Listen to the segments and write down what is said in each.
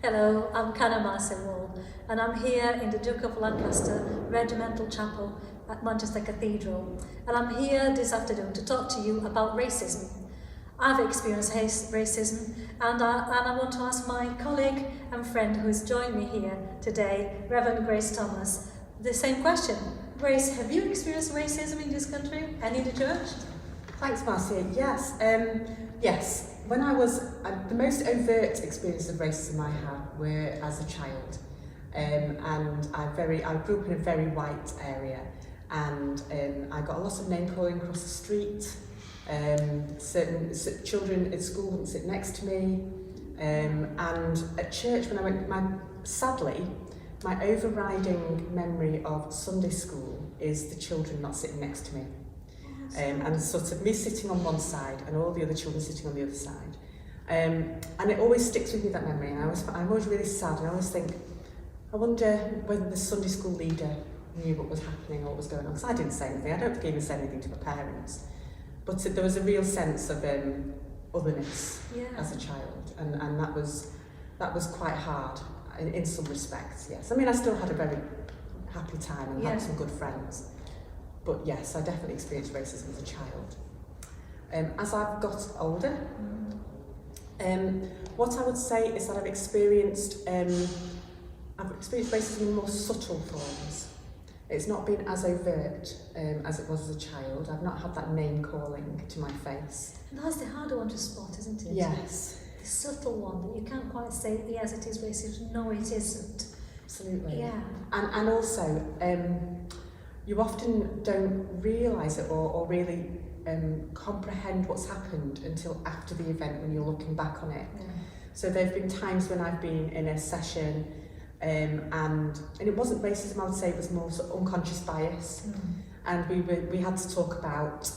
Hello, I'm Canon Marcia, and I'm here in the Duke of Lancaster Regimental Chapel at Manchester Cathedral. And I'm here this afternoon to talk to you about racism. I've experienced racism, and I want to ask my colleague and friend who's joined me here today, Reverend Grace Thomas, the same question. Grace, have you experienced racism in this country and in the church? Thanks, Marcia. Yes. Yes. When I was, the most overt experience of racism I had were as a child. And I grew up in a very white area, and I got a lot of name calling across the street. Certain children at school wouldn't sit next to me. And at church, when I went, sadly, my overriding memory of Sunday school is the children not sitting next to me. And sort of me sitting on one side and all the other children sitting on the other side. And it always sticks with me, that memory. And I'm always really sad, and I always think, I wonder whether the Sunday school leader knew what was happening or what was going on. Because I didn't say anything. I don't think I even said anything to my parents. But there was a real sense of otherness as a child. And that was quite hard in some respects, yes. I mean, I still had a very happy time and had some good friends. But yes, I definitely experienced racism as a child. As I've got older, what I would say is that I've experienced racism in more subtle forms. It's not been as overt as it was as a child. I've not had that name calling to my face. And that's the harder one to spot, isn't it? Yes. The subtle one that you can't quite say, yes, it is racist, no, it isn't. Absolutely. Yeah. And also, you often don't realise it or really comprehend what's happened until after the event when you're looking back on it. Yeah. So there have been times when I've been in a session and it wasn't racism, I would say it was more sort of unconscious bias. And we had to talk about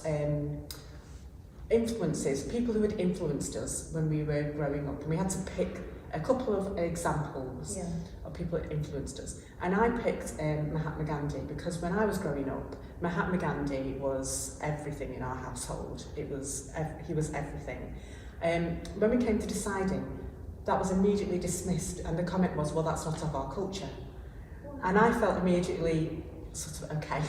influences, people who had influenced us when we were growing up, and we had to pick a couple of examples of people that influenced us. And I picked Mahatma Gandhi because when I was growing up, Mahatma Gandhi was everything in our household. He was everything. When we came to deciding, that was immediately dismissed, and the comment was, well, that's not of our culture. And I felt immediately sort of okay.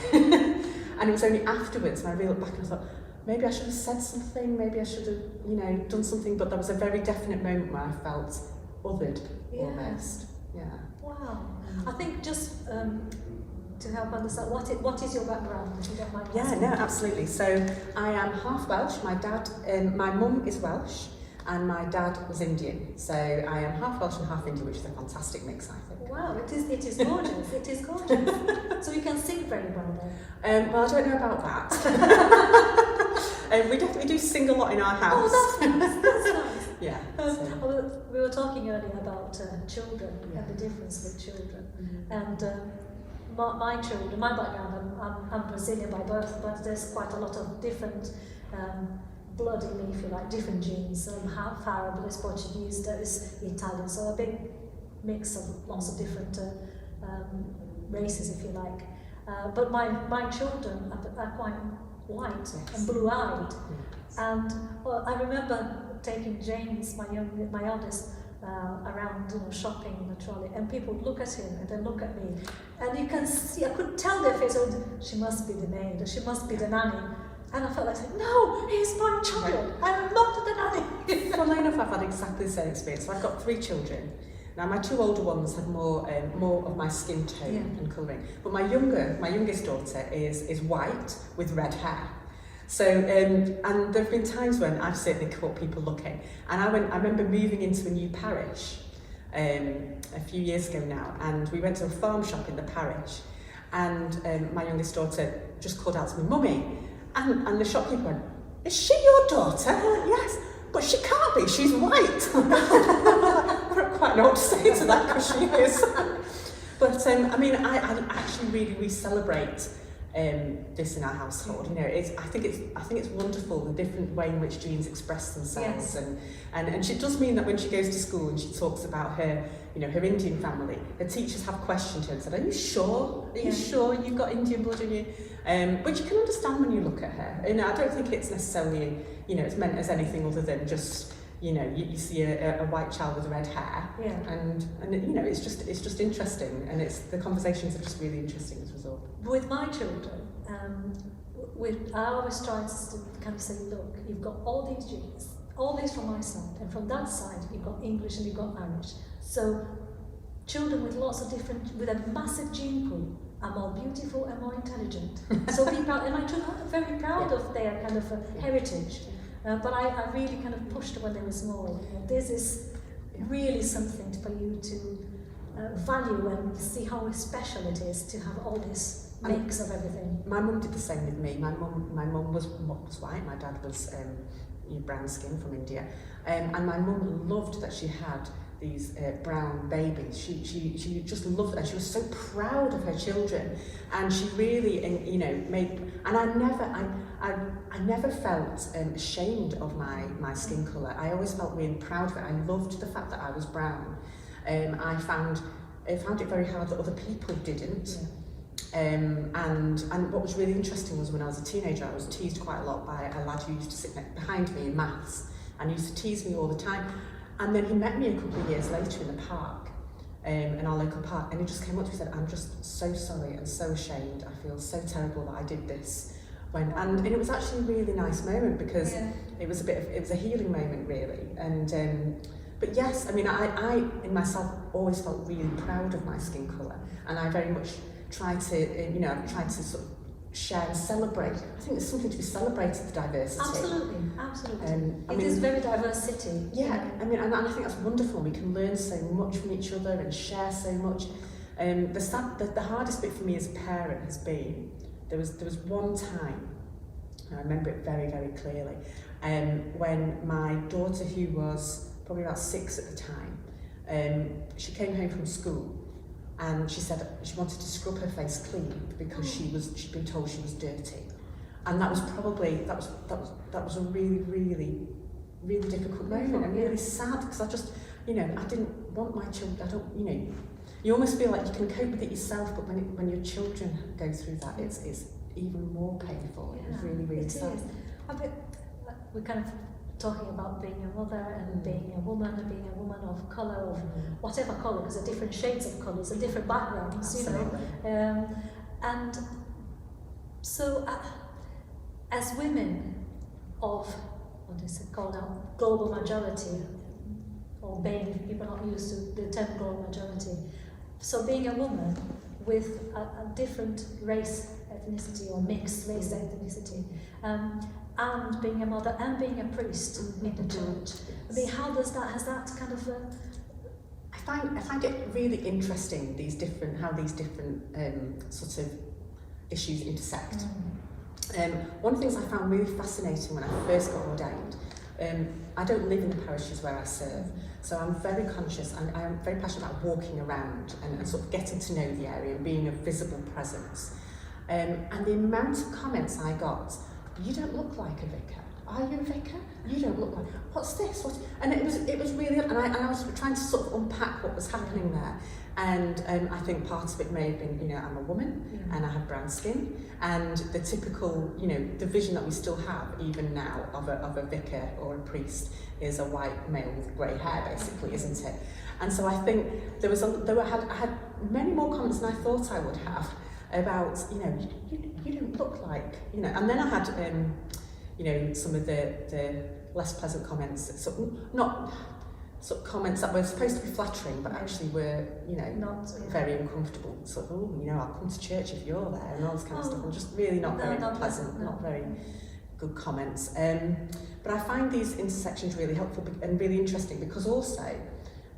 And it was only afterwards when I really looked back and I thought, maybe I should have said something, maybe I should have, done something, but there was a very definite moment where I felt othered almost. Yeah. Wow. I think just to help understand, what is your background, if you don't mind? Yeah, no, absolutely. So I am half Welsh. My mum is Welsh, and my dad was Indian. So I am half Welsh and half Indian, which is a fantastic mix, I think. Wow, it is gorgeous. It is gorgeous. So you can sing very well then. Well, I don't know about that. We definitely do sing a lot in our house. Oh, that's nice. That's nice. Yeah. We were talking earlier about children and the difference with children. And my children, my background, I'm Brazilian by birth, but there's quite a lot of different blood in me, if you like, different genes. Half Arab, there's Portuguese, there is Italian, so a big mix of lots of different races, if you like. But my children are quite white and blue-eyed. And I remember taking James, my eldest, around shopping in the trolley, and people would look at him and then look at me, and you can see, I could tell their face, she must be the maid, or she must be the nanny. And I felt like saying, no, he's my child, I'm not the nanny. Funnily enough, I've had exactly the same experience. So I've got 3 children. Now my 2 older ones had more of my skin tone and colouring, but my youngest daughter is white with red hair. So and there have been times when I've certainly caught people looking, and I remember moving into a new parish a few years ago now, and we went to a farm shop in the parish, and my youngest daughter just called out to me, "Mummy," and the shopkeeper went, "Is she your daughter?" "Yes, but she can't be, she's white." I don't quite know what to say to that because she is. But I mean, I actually we celebrate this in our household. I think it's wonderful the different way in which genes express themselves, and it does mean that when she goes to school and she talks about her her Indian family, her teachers have questioned her and said, "Are you sure? Are you sure you've got Indian blood in you?" Which you can understand when you look at her. I don't think it's necessarily it's meant as anything other than just you know, you see a white child with red hair, and you know, it's just interesting, and the conversations are just really interesting as a result. With my children, I always try to kind of say, look, you've got all these genes, all these from my side, and from that side you've got English and you've got Irish. So children with lots of different, with a massive gene pool, are more beautiful and more intelligent. So be proud, and my children are very proud of their kind of heritage. But I really kind of pushed when they were small. You know, this is really something for you to value and see how special it is to have all this mix of everything. My mum did the same with me. My mum was white. My dad was brown skin from India, and my mum loved that she had these brown babies. She just loved it. She was so proud of her children, and she really, you know, made. And I never felt ashamed of my skin colour. I always felt really proud of it. I loved the fact that I was brown. I found it very hard that other people didn't. And what was really interesting was when I was a teenager, I was teased quite a lot by a lad who used to sit behind me in maths, and he used to tease me all the time. And then he met me a couple of years later in the park, in our local park, and he just came up to me and said, "I'm just so sorry and so ashamed. I feel so terrible that I did this." And it was actually a really nice moment, because it was a healing moment, really. And but yes, I mean, I in myself always felt really proud of my skin colour, and I very much try to, you know, I've tried to sort of share and celebrate. I think there's something to be celebrated, the diversity. Absolutely, absolutely. It is a very diverse city. Yeah, I mean, and I think that's wonderful. We can learn so much from each other and share so much. The hardest bit for me as a parent has been, there was one time, I remember it very, very clearly, when my daughter, who was probably about 6 at the time, she came home from school, and she said she wanted to scrub her face clean because she'd been told she was dirty, and that was a really, really, really difficult moment, and really sad, because I just, you know, I didn't want my children. I don't, you know, you almost feel like you can cope with it yourself, but when your children go through that, it's even more painful. It's really, really sad. We're kind of talking about being a mother and being a woman of colour, of whatever colour, because there are different shades of colours and different backgrounds. Absolutely. You know. And so, as women of what is it called now, global majority, or being, people are not used to the term global majority. So being a woman with a different race, ethnicity, or mixed race ethnicity, and being a mother and being a priest in the church. I mean, has that kind of I find it really interesting, how these different sort of issues intersect. One of the things I found really fascinating when I first got ordained, I don't live in the parishes where I serve, so I'm very conscious, and I'm very passionate about walking around and sort of getting to know the area and being a visible presence. And the amount of comments I got, "You don't look like a vicar. Are you a vicar? You don't look like, what's this? And it was really, and I was trying to sort of unpack what was happening there. And I think part of it may have been, you know, I'm a woman and I have brown skin, and the typical, you know, the vision that we still have even now of a vicar or a priest is a white male with grey hair, basically, isn't it? And so I think I had many more comments than I thought I would have about, you know, you don't look like, you know. And then I had, you know, some of the less pleasant comments, sort of comments that were supposed to be flattering, but actually were, you know, not very uncomfortable. Sort of, "Oh, you know, I'll come to church if you're there," and all this kind of stuff. And just really not very pleasant, not very good comments. But I find these intersections really helpful and really interesting, because also,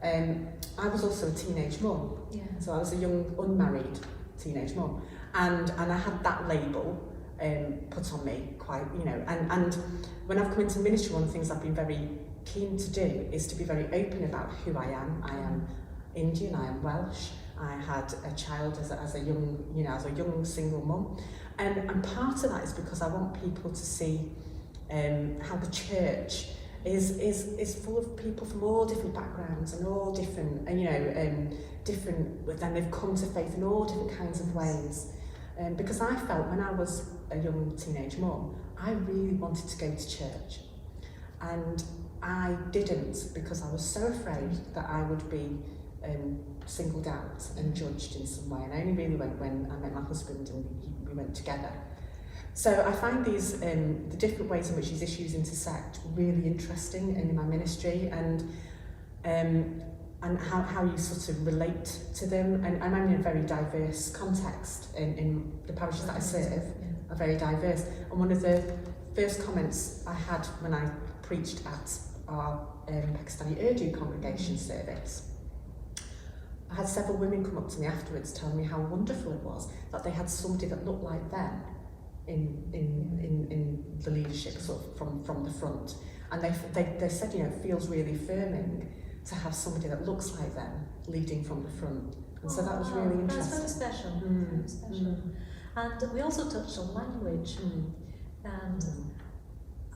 I was also a teenage mum. Yeah. So I was a young, unmarried teenage mum, and I had that label put on me quite, you know, and when I've come into ministry, one of the things I've been very keen to do is to be very open about who I am. I am Indian, I am Welsh, I had a child as a young single mum, and part of that is because I want people to see how the church is full of people from all different backgrounds and all different, then they've come to faith in all different kinds of ways. Because I felt when I was a young teenage mum, I really wanted to go to church. And I didn't, because I was so afraid that I would be singled out and judged in some way, and I only really went when I met my husband and we went together. So I find these the different ways in which these issues intersect really interesting in my ministry, and how you sort of relate to them. And I'm in a very diverse context in the parishes that I serve are very diverse. And one of the first comments I had when I preached at our Pakistani Urdu congregation service, I had several women come up to me afterwards telling me how wonderful it was that they had somebody that looked like them in the leadership, sort of from the front. And they said, you know, it feels really affirming to have somebody that looks like them leading from the front. And so that was really interesting. That's very special. Very special. And we also touched on language. And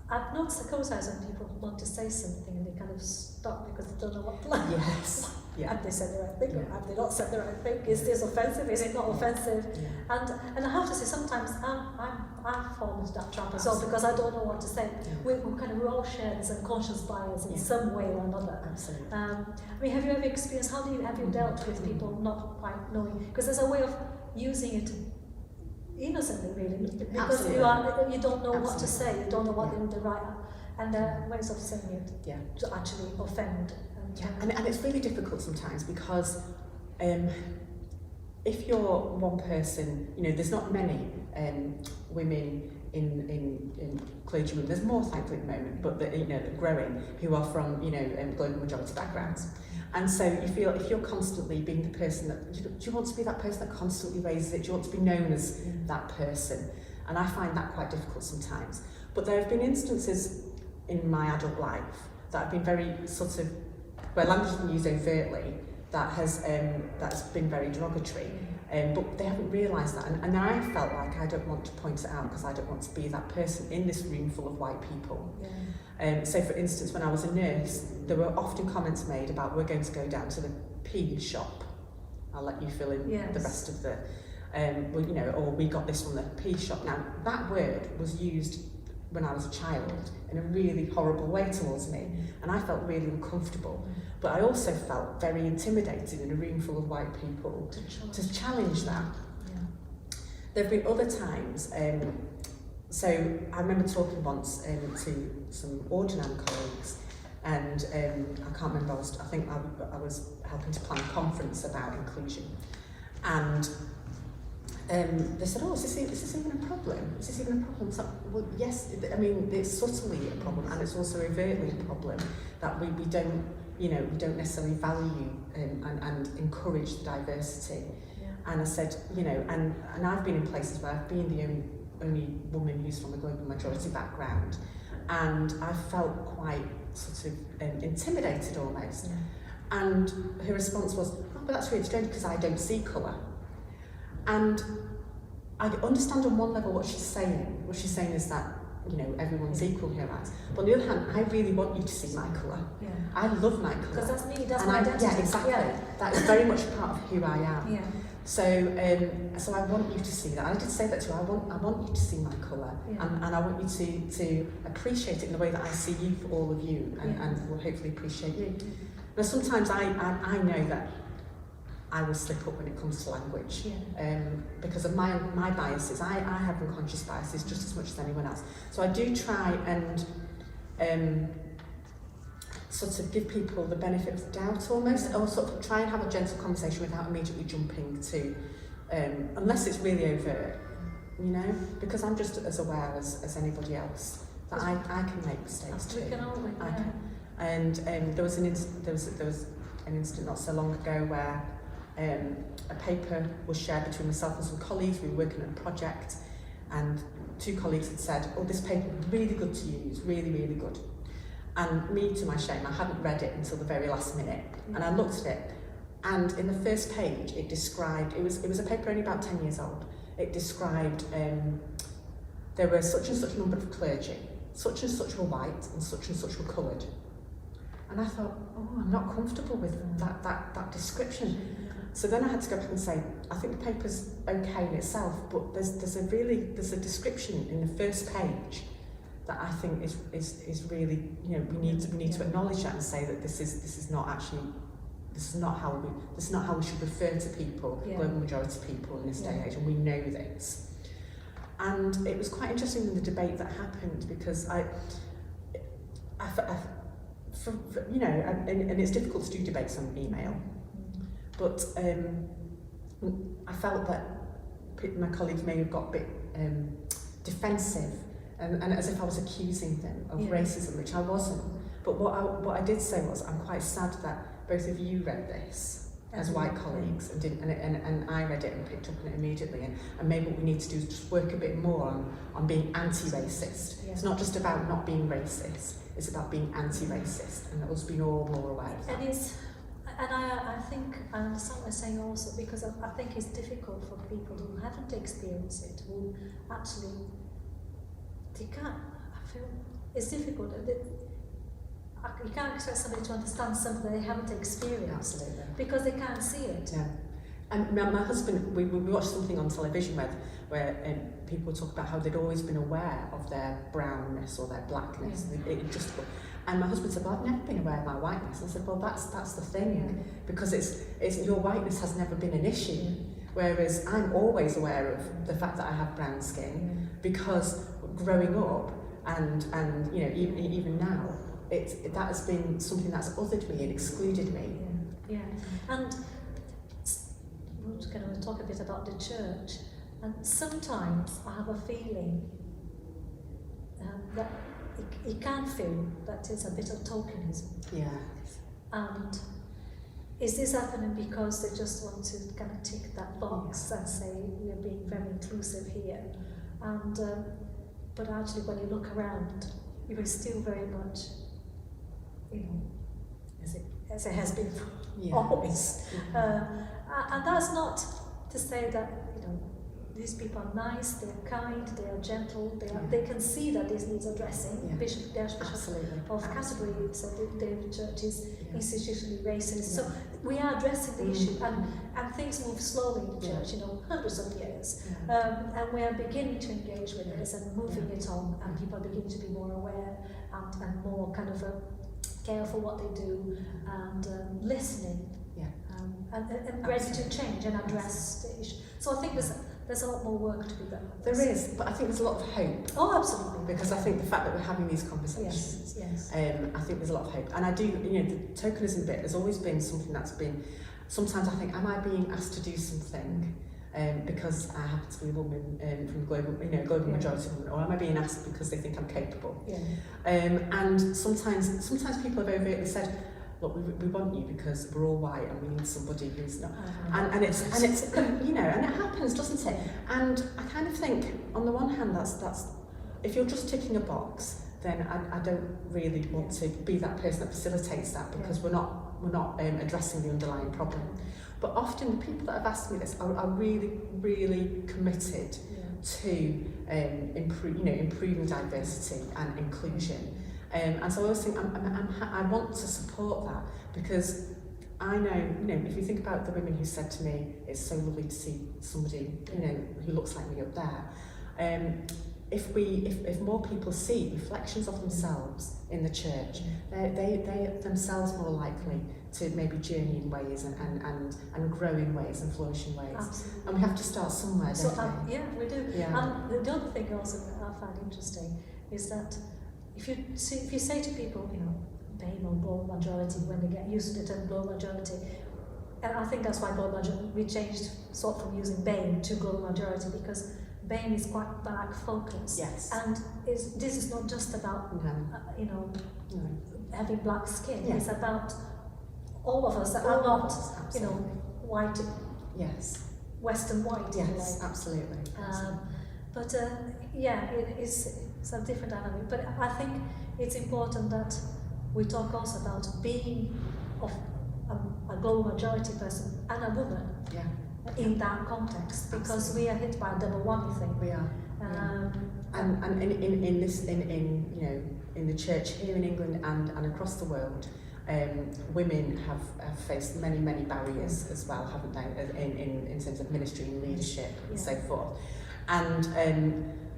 I've noticed a couple of times when people want to say something and they kind of stop because they don't know what to like. Yes. Yeah. Have they said the right thing or have they not said the right thing? Is this offensive? Is it not offensive? Yeah. And I have to say, sometimes I fall into that trap as well, because I don't know what to say. Yeah. We all share this unconscious bias in some way or another. Absolutely. I mean, have you ever experienced, have you dealt with people not quite knowing? Because there's a way of using it innocently, really, because you don't know what to say, you don't know what the right and ways of saying it to actually offend. And it's really difficult sometimes, because if you're one person, you know, there's not many women in clergymen. There's more, thankfully, at the moment, but they're growing, who are from global majority backgrounds. And so you feel, if you're constantly being the person that, do you want to be that person that constantly raises it? Do you want to be known as that person? And I find that quite difficult sometimes. But there have been instances in my adult life that have been very sort of, where language has been used overtly, that's been very derogatory. But they haven't realised that. And I felt like I don't want to point it out because I don't want to be that person in this room full of white people. So for instance, when I was a nurse, there were often comments made about, we're going to go down to the pea shop. I'll let you fill in the rest of the, or we got this from the pea shop. Now, that word was used when I was a child in a really horrible way towards me, and I felt really uncomfortable. But I also felt very intimidated in a room full of white people to challenge that. There have been other times, so I remember talking once to some Ordinary colleagues, and I can't remember, I think I was helping to plan a conference about inclusion, and they said, oh, is this even a problem? Is this even a problem? So, well, yes, I mean, it's subtly a problem, and it's also overtly a problem that we don't, we don't necessarily value and encourage the diversity. And I said, and I've been in places where I've been the only woman who's from a global majority background, and I felt quite sort of intimidated almost. And her response was, oh, but that's really strange because I don't see colour. And I understand on one level what she's saying. What she's saying is that, everyone's equal in her eyes. But on the other hand, I really want you to see my colour. I love my colour. Because that's me, that's my identity. Yeah, exactly. That is very much part of who I am. So I want you to see that. I did say that to her. I want you to see my colour, and I want you to appreciate it in the way that I see you for all of you, and will hopefully appreciate you. But sometimes I know that I will slip up when it comes to language, because of my biases. I have unconscious biases just as much as anyone else. So I do try and sort of give people the benefit of the doubt almost, or sort of try and have a gentle conversation without immediately jumping to, unless it's really overt, because I'm just as aware as anybody else that I can make mistakes too. I can. And there was an incident not so long ago where a paper was shared between myself and some colleagues. We were working on a project, and two colleagues had said, oh, this paper was really good to use, really, really good. And me, to my shame, I hadn't read it until the very last minute. And I looked at it, and in the first page, it described, it was a paper only about 10 years old. It described there were such and such number of clergy, such and such were white, and such were coloured. And I thought, oh, I'm not comfortable with that description. So then I had to go back and say, I think the paper's okay in itself, but there's a description in the first page that I think is really, you know, we need to acknowledge that and say that this is not how we should refer to people, global majority people in this day and age, and we know this. And it was quite interesting in the debate that happened, because you know, and it's difficult to do debates on email, but I felt that my colleagues may have got a bit defensive, and as if I was accusing them of racism, which I wasn't. But what I did say was, I'm quite sad that both of you read this as white colleagues and I read it and picked up on it immediately, and maybe what we need to do is just work a bit more on being anti-racist. It's not just about not being racist, it's about being anti-racist, and us being all more aware of that. And I think I understand what you're saying also, because I think it's difficult for people who haven't experienced it, who actually, they can't, I feel it's difficult. You can't expect somebody to understand something they haven't experienced. Absolutely. Because they can't see it. Yeah. And my husband, we watched something on television where people talk about how they'd always been aware of their brownness or their blackness. And my husband said, well, I've never been aware of my whiteness. I said, well, that's the thing, because it's your whiteness has never been an issue. Whereas I'm always aware of the fact that I have brown skin, because growing up and you know, even now, that has been something that's othered me and excluded me. And we're going to talk a bit about the church. And sometimes I have a feeling that you can feel that it's a bit of tokenism. And is this happening because they just want to kind of tick that box and say we're being very inclusive here? And but actually, when you look around, you are still very much, you know, as it has been always. And that's not to say that, you know, these people are nice, they are kind, they are gentle, they can see that this needs addressing. The Archbishop of Canterbury said the church is institutionally racist. So we are addressing the issue, and things move slowly in the church, you know, hundreds of years. And we are beginning to engage with this and moving it on, and people are beginning to be more aware and more kind of careful what they do, and listening, and ready to change and address the issue. So I think there's a lot more work to be done. There is, but I think there's a lot of hope. Oh, absolutely. Because I think the fact that we're having these conversations, I think there's a lot of hope. And I do, you know, the tokenism bit has always been something that's been, sometimes I think, am I being asked to do something because I happen to be a woman from global majority woman, or am I being asked because they think I'm capable? And sometimes people have overtly said, look, we want you because we're all white and we need somebody who's not. And it's you know, and it happens, doesn't it? And I kind of think, on the one hand, that's if you're just ticking a box, then I don't really want to be that person that facilitates that, because we're not addressing the underlying problem. But often the people that have asked me this are really, really committed to improving diversity and inclusion. And so I always think I want to support that, because I know, you know, if you think about the women who said to me, it's so lovely to see somebody, you know, who looks like me up there. If more people see reflections of themselves in the church, they themselves more likely to maybe journey in ways and grow in ways and flourish in ways. Absolutely. And we have to start somewhere, don't we? Yeah, we do. And the other thing also that I find interesting is that if you say to people, you know, BAME or global majority, when they get used to the term global majority, and I think that's why global majority, we changed sort from using BAME to global majority, because BAME is quite black focused. And this is not just about having black skin. It's about all of us that are not, you know, white. Western white. Absolutely. But it's a different dynamic. But I think it's important that we talk also about being of a global majority person and a woman in that context, because we are hit by a double whammy thing. We are. And in the church here in England and across the world, women have faced many barriers as well, haven't they? In terms of ministry and leadership and so forth. And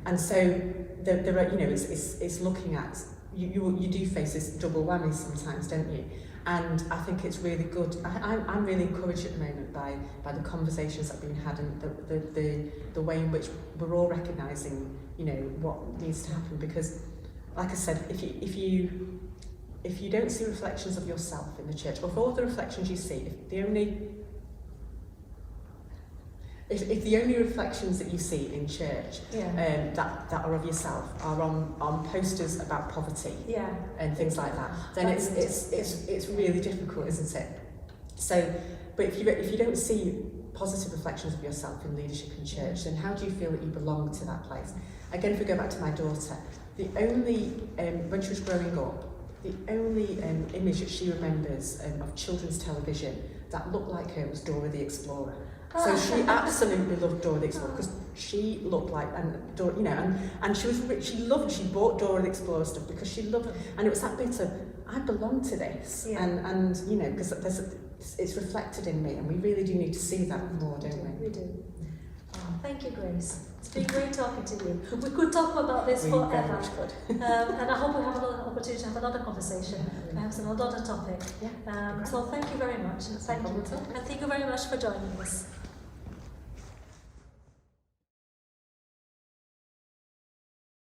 And so there are, you know, it's looking at, you do face this double whammy sometimes, don't you? And I think it's really good. I'm really encouraged at the moment by the conversations that have been had, and the way in which we're all recognising, you know, what needs to happen. Because, like I said, if you don't see reflections of yourself in the church, or if all the reflections you see, if the only reflections that you see in church that are of yourself are on posters about poverty and things like that, then it's really difficult, isn't it? So, but if you don't see positive reflections of yourself in leadership in church, then how do you feel that you belong to that place? Again, if we go back to my daughter, the only when she was growing up, the only image that she remembers of children's television that looked like her was Dora the Explorer. So she absolutely loved Dora the Explorer, because she looked like, and Dora, you know, and she bought Dora the Explorer stuff because she loved it, and it was that bit of, I belong to this, and you know, because it's reflected in me, and we really do need to see that more, don't we? We do. Oh, thank you, Grace. It's been great talking to you. We could talk about this forever. And I hope we have another opportunity to have another conversation, perhaps on another topic. So thank you very much. And thank you very much for joining us.